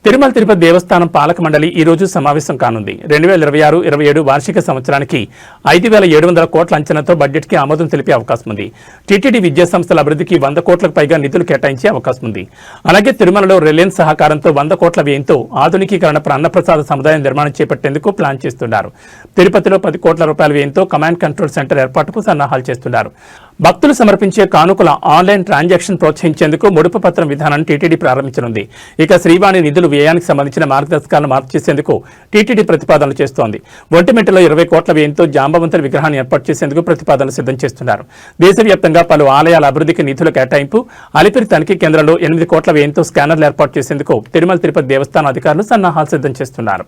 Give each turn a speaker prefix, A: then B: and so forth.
A: తిరుమల తిరుపతి దేవస్థానం పాలక మండలి ఈ రోజు సమావేశం కానుంది. 2026-27 వార్షిక సంవత్సరానికి 5,700 కోట్ల అంచనాతో బడ్జెట్ కి ఆమోదం తెలిపే అవకాశం ఉంది. టీటీడీ విద్యా సంస్థల అభివృద్ధికి 100 కోట్లకు పైగా నిధులు కేటాయించే అవకాశం ఉంది. అలాగే తిరుమలలో రిలయన్స్ సహకారంతో 100 కోట్ల వ్యయంతో ఆధునికీకరణ అన్నప్రసాద సముదాయం నిర్మాణం చేపట్టేందుకు ప్లాన్ చేస్తున్నారు. తిరుపతిలో 10 కోట్ల రూపాయల వ్యయంతో కమాండ్ కంట్రోల్ సెంటర్ ఏర్పాటుకు సన్నాహాలు చేస్తున్నారు. భక్తులు సమర్పించే కానుకల ఆన్లైన్ ట్రాన్సాక్షన్ ప్రోత్సహించేందుకు ముడుపు పత్రం విధానాన్ని టీటీడీ ప్రారంభించనుంది. ఇక శ్రీవాణి నిధులు వ్యయానికి సంబంధించిన మార్గదర్శకాలను మార్పు చేసేందుకు టీటీడీ ప్రతిపాదనలు చేస్తోంది. ఒంటిమిట్టలో 20 కోట్ల వ్యయంతో జాంబవంతుల విగ్రహాన్ని ఏర్పాటు చేసేందుకు ప్రతిపాదనలు సిద్ధం చేస్తున్నారు. దేశవ్యాప్తంగా పలు ఆలయాల అభివృద్ధికి నిధుల కేటాయింపు, అలిపిరి తనిఖీ కేంద్రంలో 8 కోట్ల వ్యయంతో స్కానర్లు ఏర్పాటు చేసేందుకు తిరుమల తిరుపతి దేవస్థానం అధికారులు సన్నాహాలు సిద్ధం చేస్తున్నారు.